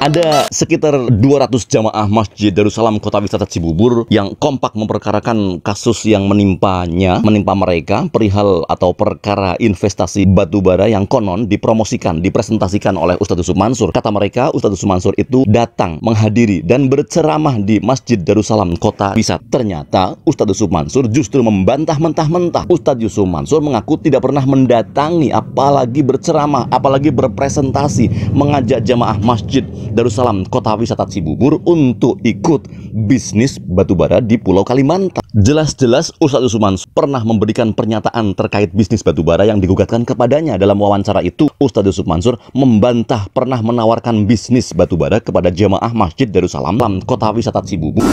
Ada sekitar 200 jamaah Masjid Darussalam Kota Wisata Cibubur yang kompak memperkarakan kasus yang menimpa mereka perihal atau perkara investasi batubara yang konon dipromosikan, dipresentasikan oleh Ustadz Yusuf Mansur. Kata mereka, Ustadz Yusuf Mansur itu datang menghadiri dan berceramah di Masjid Darussalam Kota Wisata. Ternyata Ustadz Yusuf Mansur justru membantah mentah-mentah. Ustadz Yusuf Mansur mengaku tidak pernah mendatangi, apalagi berceramah, apalagi berpresentasi, mengajak jamaah Masjid Darussalam Kota Wisata Cibubur untuk ikut bisnis batubara di Pulau Kalimantan. Jelas-jelas Ustadz Yusuf Mansur pernah memberikan pernyataan terkait bisnis batubara yang digugatkan kepadanya. Dalam wawancara itu, Ustadz Yusuf Mansur membantah pernah menawarkan bisnis batubara kepada jamaah Masjid Darussalam Kota Wisata Cibubur.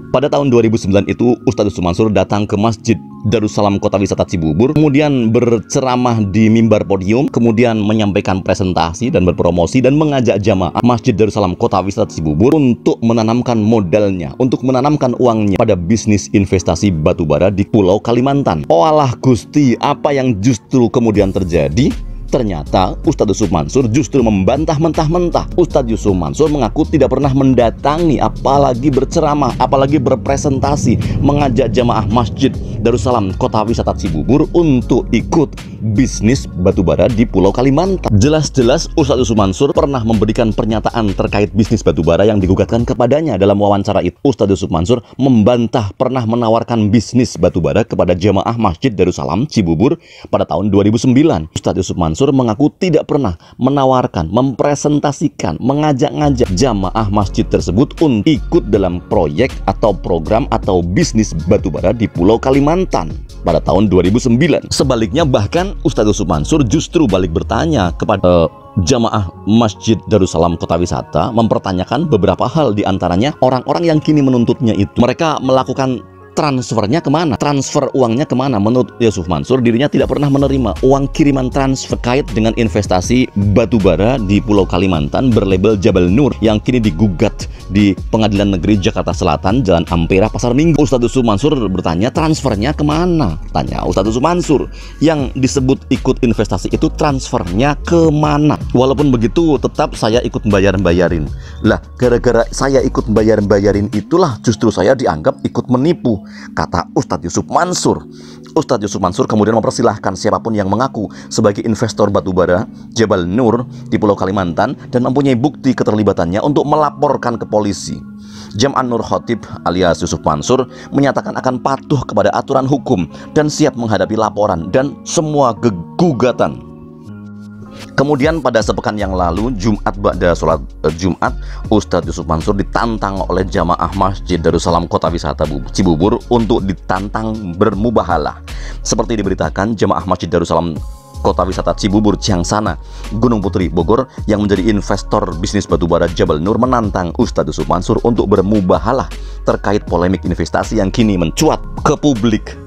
Pada tahun 2009 itu, Ustadz Yusuf Mansur datang ke Masjid Darussalam Kota Wisata Cibubur, kemudian berceramah di mimbar podium, kemudian menyampaikan presentasi dan berpromosi dan mengajak jamaah Masjid Darussalam Kota Wisata Cibubur untuk menanamkan modalnya, untuk menanamkan uangnya pada bisnis investasi batubara di Pulau Kalimantan. Oalah Gusti, apa yang justru kemudian terjadi? Ternyata Ustadz Yusuf Mansur justru membantah mentah-mentah. Ustadz Yusuf Mansur mengaku tidak pernah mendatangi, apalagi berceramah, apalagi berpresentasi, mengajak jamaah Masjid Darussalam Kota Wisata Cibubur untuk ikut bisnis batubara di Pulau Kalimantan. Jelas-jelas Ustadz Yusuf Mansur pernah memberikan pernyataan terkait bisnis batubara yang digugatkan kepadanya. Dalam wawancara itu, Ustadz Yusuf Mansur membantah pernah menawarkan bisnis batubara kepada jamaah Masjid Darussalam Cibubur pada tahun 2009. Ustadz Yusuf Mansur mengaku tidak pernah menawarkan, mempresentasikan, mengajak-ngajak jamaah masjid tersebut untuk ikut dalam proyek atau program atau bisnis batubara di Pulau Kalimantan pada tahun 2009. Sebaliknya, bahkan Ustadz Yusuf Mansur justru balik bertanya kepada jamaah Masjid Darussalam Kota Wisata, mempertanyakan beberapa hal, diantaranya orang-orang yang kini menuntutnya itu mereka melakukan transfernya kemana? Transfer uangnya kemana? Menurut Yusuf Mansur, dirinya tidak pernah menerima uang kiriman transfer kait dengan investasi batubara di Pulau Kalimantan berlabel Jabal Nur yang kini digugat di Pengadilan Negeri Jakarta Selatan, Jalan Ampera, Pasar Minggu. Ustadz Yusuf Mansur bertanya, transfernya kemana? Tanya Ustadz Yusuf Mansur. Yang disebut ikut investasi itu transfernya kemana? Walaupun begitu, tetap saya ikut bayarin. Lah, gara-gara saya ikut bayarin itulah justru saya dianggap ikut menipu, kata Ustadz Yusuf Mansur. Ustadz Yusuf Mansur kemudian mempersilahkan siapapun yang mengaku sebagai investor batubara Jabal Nur di Pulau Kalimantan dan mempunyai bukti keterlibatannya untuk melaporkan ke polisi. Jam'an Nur Khotib alias Yusuf Mansur menyatakan akan patuh kepada aturan hukum dan siap menghadapi laporan dan semua gugatan. Kemudian pada sepekan yang lalu, Jumat ba'da sholat Jumat, Ustadz Yusuf Mansur ditantang oleh jamaah Masjid Darussalam Kota Wisata Cibubur untuk ditantang bermubahalah. Seperti diberitakan, jamaah Masjid Darussalam Kota Wisata Cibubur Ciangsana, Gunung Putri, Bogor yang menjadi investor bisnis batubara Jabal Nur menantang Ustadz Yusuf Mansur untuk bermubahalah terkait polemik investasi yang kini mencuat ke publik.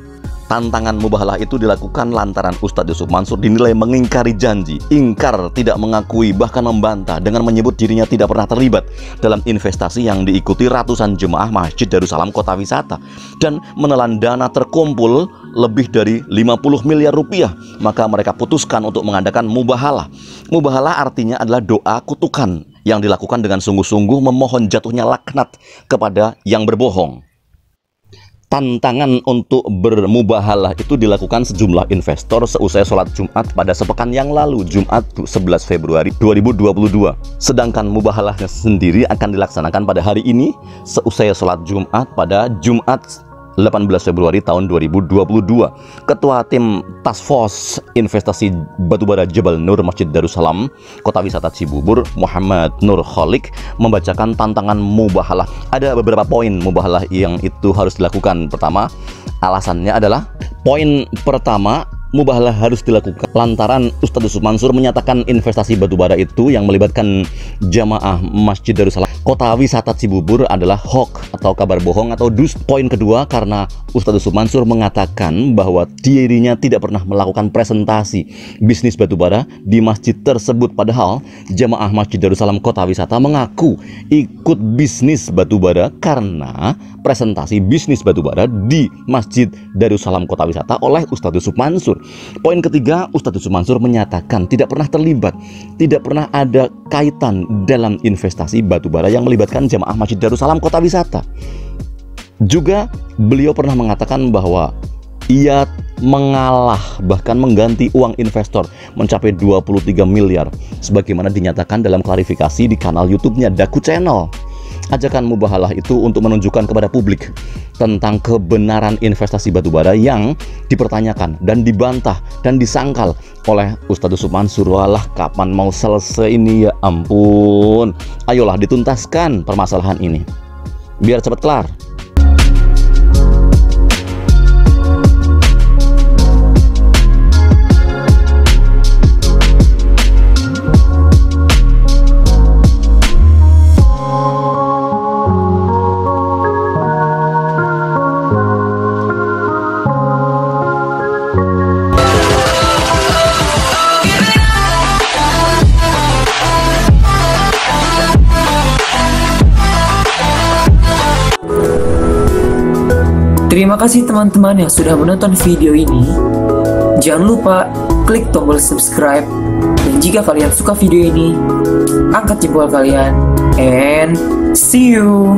Tantangan mubahalah itu dilakukan lantaran Ustadz Yusuf Mansur dinilai mengingkari janji, ingkar, tidak mengakui, bahkan membantah dengan menyebut dirinya tidak pernah terlibat dalam investasi yang diikuti ratusan jemaah Masjid Darussalam Kota Wisata dan menelan dana terkumpul lebih dari 50 miliar rupiah. Maka mereka putuskan untuk mengadakan mubahalah. Mubahalah artinya adalah doa kutukan yang dilakukan dengan sungguh-sungguh memohon jatuhnya laknat kepada yang berbohong. Tantangan untuk bermubahalah itu dilakukan sejumlah investor seusai sholat Jumat pada sepekan yang lalu, Jumat 11 Februari 2022. Sedangkan mubahalahnya sendiri akan dilaksanakan pada hari ini seusai sholat Jumat pada Jumat 18 Februari tahun 2022. Ketua tim Task Force Investasi Batubara Jabal Nur Masjid Darussalam Kota Wisata Cibubur, Muhammad Nur Kholik, membacakan tantangan mubahalah. Ada beberapa poin mubahalah yang itu harus dilakukan. Pertama, alasannya adalah poin pertama, mubahalah harus dilakukan lantaran Ustadz Yusuf Mansur menyatakan investasi batubara itu yang melibatkan jamaah Masjid Darussalam Kota Wisata Cibubur adalah hoax atau kabar bohong atau dus. Poin kedua, karena Ustadz Yusuf Mansur mengatakan bahwa dirinya tidak pernah melakukan presentasi bisnis batubara di masjid tersebut, padahal jamaah Masjid Darussalam Kota Wisata mengaku ikut bisnis batubara karena presentasi bisnis batubara di Masjid Darussalam Kota Wisata oleh Ustadz Yusuf Mansur. Poin ketiga, Ustadz Yusuf Mansur menyatakan tidak pernah terlibat, tidak pernah ada kaitan dalam investasi batubara yang melibatkan jamaah Masjid Darussalam Kota Wisata. Juga beliau pernah mengatakan bahwa ia mengalah bahkan mengganti uang investor mencapai 23 miliar sebagaimana dinyatakan dalam klarifikasi di kanal YouTube-nya Daku Channel. Ajakan mubahalah itu untuk menunjukkan kepada publik tentang kebenaran investasi batubara yang dipertanyakan dan dibantah dan disangkal oleh Ustadz Yusuf Mansur. Walah, kapan mau selesai ini, ya ampun. Ayolah dituntaskan permasalahan ini biar cepat kelar. Terima kasih teman-teman yang sudah menonton video ini. Jangan lupa klik tombol subscribe. Dan jika kalian suka video ini, angkat jempol kalian. And see you.